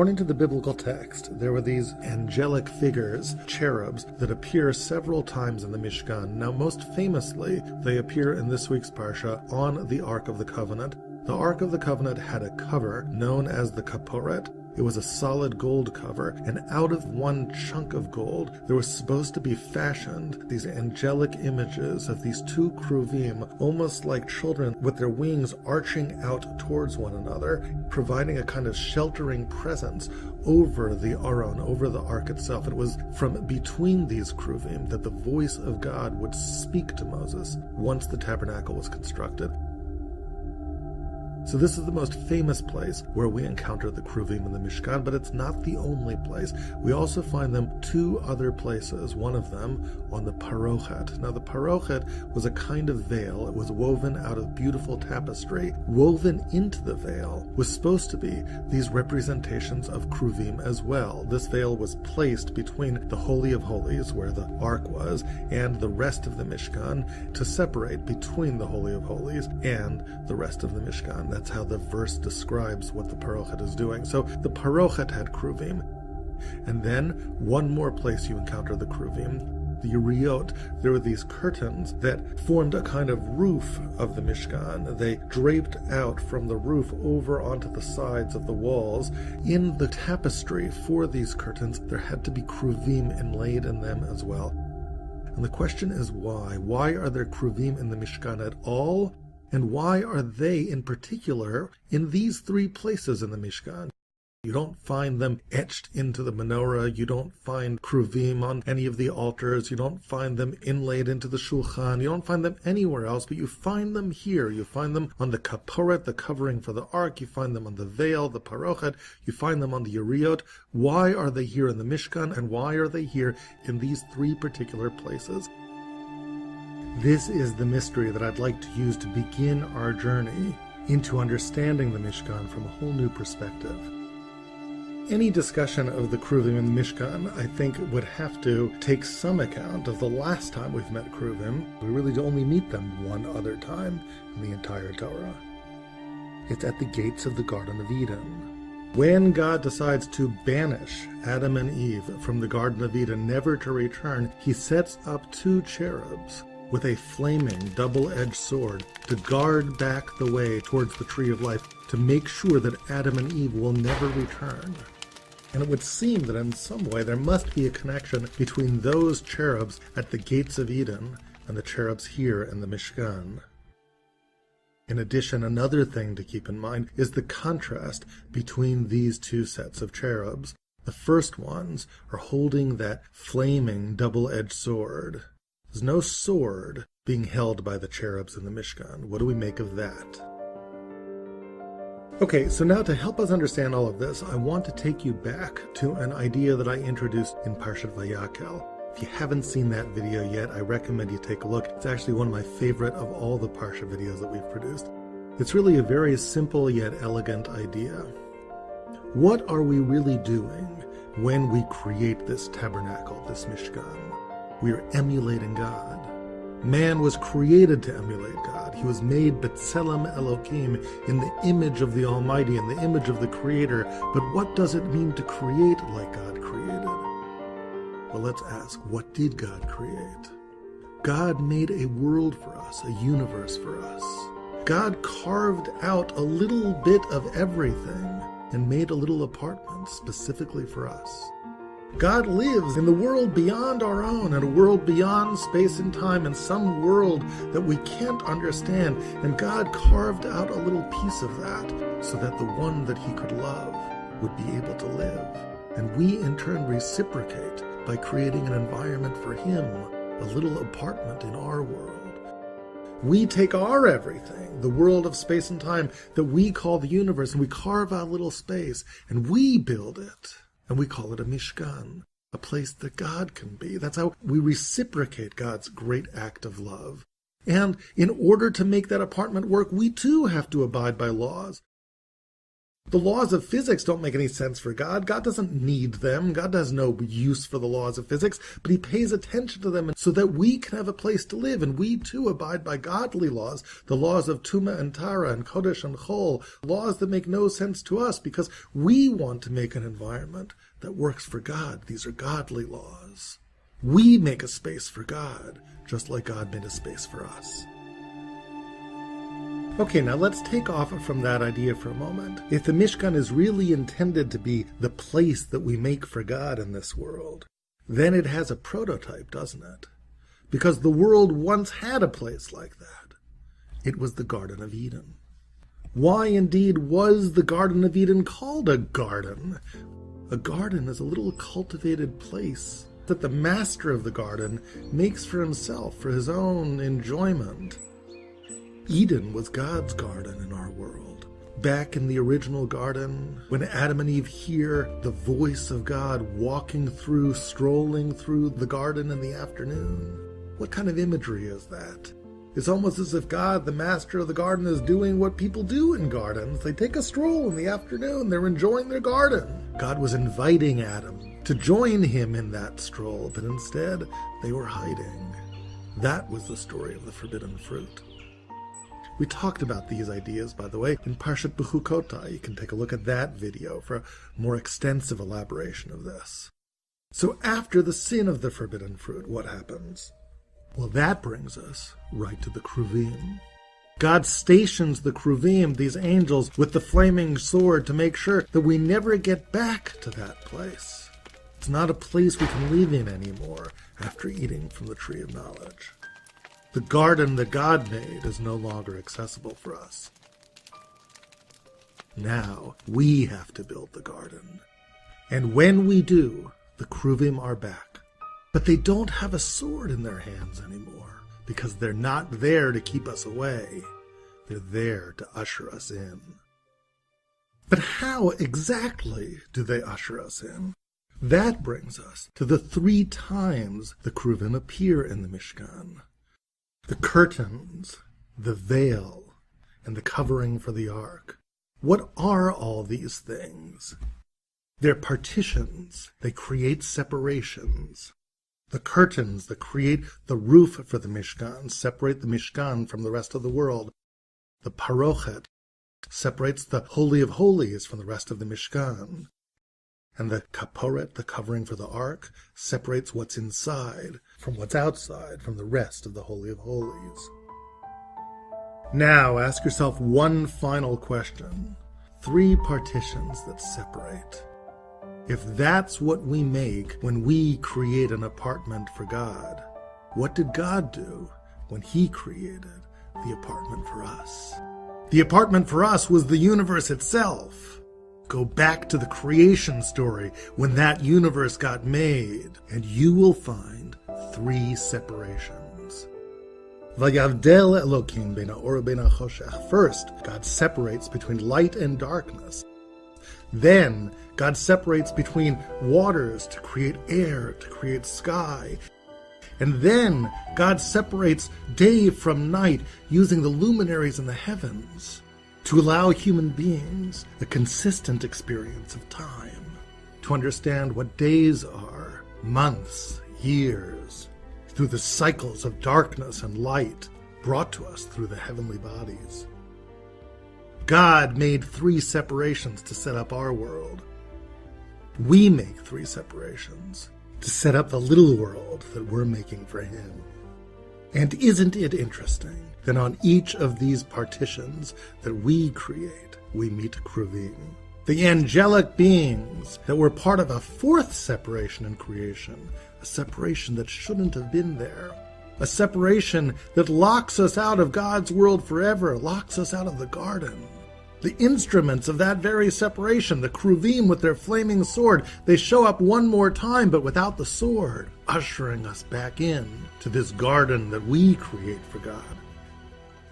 According to the biblical text, there were these angelic figures, cherubs, that appear several times in the Mishkan. Now, most famously, they appear in this week's Parsha on the Ark of the Covenant. The Ark of the Covenant had a cover known as the kaporet. It was a solid gold cover, and out of one chunk of gold, there was supposed to be fashioned these angelic images of these two kruvim, almost like children with their wings arching out towards one another, providing a kind of sheltering presence over the Aron, over the ark itself. It was from between these kruvim that the voice of God would speak to Moses once the tabernacle was constructed. So this is the most famous place where we encounter the Kruvim in the Mishkan, but it's not the only place. We also find them two other places, one of them on the Parochet. Now the Parochet was a kind of veil. It was woven out of beautiful tapestry. Woven into the veil was supposed to be these representations of Kruvim as well. This veil was placed between the Holy of Holies, where the Ark was, and the rest of the Mishkan to separate between the Holy of Holies and the rest of the Mishkan. That's how the verse describes what the Parochet is doing. So the Parochet had Kruvim. And then one more place you encounter the Kruvim, the Yeriot. There were these curtains that formed a kind of roof of the Mishkan. They draped out from the roof over onto the sides of the walls. In the tapestry for these curtains, there had to be Kruvim inlaid in them as well. And the question is why? Why are there Kruvim in the Mishkan at all? And why are they, in particular, in these three places in the Mishkan? You don't find them etched into the menorah. You don't find Kruvim on any of the altars. You don't find them inlaid into the Shulchan. You don't find them anywhere else, but you find them here. You find them on the kaporet, the covering for the ark. You find them on the veil, the parochet. You find them on the Yeriot. Why are they here in the Mishkan, and why are they here in these three particular places? This is the mystery that I'd like to use to begin our journey into understanding the Mishkan from a whole new perspective. Any discussion of the Kruvim in the Mishkan, I think, would have to take some account of the last time we've met Kruvim. We really only meet them one other time in the entire Torah. It's at the gates of the Garden of Eden. When God decides to banish Adam and Eve from the Garden of Eden, never to return, he sets up two cherubs with a flaming double-edged sword to guard back the way towards the tree of life, to make sure that Adam and Eve will never return. And it would seem that in some way there must be a connection between those cherubs at the gates of Eden and the cherubs here in the Mishkan. In addition, another thing to keep in mind is the contrast between these two sets of cherubs. The first ones are holding that flaming double-edged sword. There's no sword being held by the cherubs in the Mishkan. What do we make of that? Okay, so now to help us understand all of this, I want to take you back to an idea that I introduced in Parshat Vayakel. If you haven't seen that video yet, I recommend you take a look. It's actually one of my favorite of all the Parsha videos that we've produced. It's really a very simple yet elegant idea. What are we really doing when we create this tabernacle, this Mishkan? We are emulating God. Man was created to emulate God. He was made B'Tselem Elohim, in the image of the Almighty, in the image of the Creator. But what does it mean to create like God created? Well, let's ask, what did God create? God made a world for us, a universe for us. God carved out a little bit of everything and made a little apartment specifically for us. God lives in the world beyond our own, in a world beyond space and time, in some world that we can't understand. And God carved out a little piece of that so that the one that he could love would be able to live. And we in turn reciprocate by creating an environment for him, a little apartment in our world. We take our everything, the world of space and time that we call the universe, and we carve out a little space, and we build it. And we call it a Mishkan, a place that God can be. That's how we reciprocate God's great act of love. And in order to make that apartment work, we too have to abide by laws. The laws of physics don't make any sense for God. God doesn't need them. God has no use for the laws of physics, but he pays attention to them so that we can have a place to live, and we too abide by godly laws, the laws of Tuma and Tara and Kodesh and Chol, laws that make no sense to us because we want to make an environment that works for God. These are godly laws. We make a space for God, just like God made a space for us. Okay, now let's take off from that idea for a moment. If the Mishkan is really intended to be the place that we make for God in this world, then it has a prototype, doesn't it? Because the world once had a place like that. It was the Garden of Eden. Why indeed was the Garden of Eden called a garden? A garden is a little cultivated place that the master of the garden makes for himself, for his own enjoyment. Eden was God's garden in our world. Back in the original garden, when Adam and Eve hear the voice of God strolling through the garden in the afternoon, what kind of imagery is that? It's almost as if God, the master of the garden, is doing what people do in gardens. They take a stroll in the afternoon. They're enjoying their garden. God was inviting Adam to join him in that stroll, but instead they were hiding. That was the story of the forbidden fruit. We talked about these ideas, by the way, in Parshat B'chukotah. You can take a look at that video for a more extensive elaboration of this. So after the sin of the forbidden fruit, what happens? Well, that brings us right to the Kruvim. God stations the Kruvim, these angels, with the flaming sword to make sure that we never get back to that place. It's not a place we can live in anymore after eating from the tree of knowledge. The garden that God made is no longer accessible for us. Now we have to build the garden. And when we do, the Kruvim are back. But they don't have a sword in their hands anymore, because they're not there to keep us away. They're there to usher us in. But how exactly do they usher us in? That brings us to the 3 times the Kruvim appear in the Mishkan. The curtains, the veil, and the covering for the ark. What are all these things? They're partitions. They create separations. The curtains that create the roof for the Mishkan separate the Mishkan from the rest of the world. The parochet separates the Holy of Holies from the rest of the Mishkan. And the kaporet, the covering for the ark, separates what's inside from what's outside, from the rest of the Holy of Holies. Now ask yourself one final question. 3 partitions that separate. If that's what we make when we create an apartment for God, what did God do when he created the apartment for us? The apartment for us was the universe itself. Go back to the creation story when that universe got made, and you will find 3 separations. Vayavdel Elokim ben ha'or ben ha'choshech. First, God separates between light and darkness. Then, God separates between waters to create air, to create sky. And then, God separates day from night using the luminaries in the heavens to allow human beings a consistent experience of time, to understand what days are, months, years, through the cycles of darkness and light brought to us through the heavenly bodies. God made 3 separations to set up our world. We make 3 separations to set up the little world that we're making for him. And isn't it interesting that on each of these partitions that we create, we meet Kruvim, the angelic beings that were part of a 4th separation in creation, a separation that shouldn't have been there, a separation that locks us out of God's world forever, locks us out of the garden. The instruments of that very separation, the Kruvim with their flaming sword, they show up one more time, but without the sword, ushering us back in to this garden that we create for God.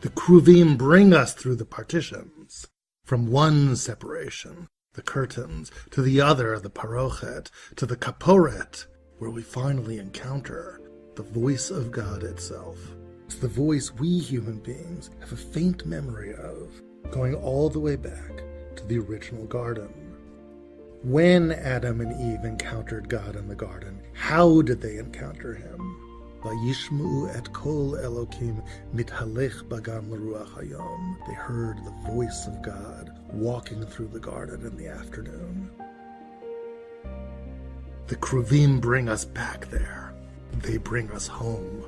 The Kruvim bring us through the partitions, from one separation, the curtains, to the other, the parochet, to the kaporet, where we finally encounter the voice of God itself. It's the voice we human beings have a faint memory of, going all the way back to the original garden. When Adam and Eve encountered God in the garden, how did they encounter him? Vayishmu et kol Elokim mithalech bagam l'ruach hayom. They heard the voice of God walking through the garden in the afternoon. The Kruvim bring us back there. They bring us home.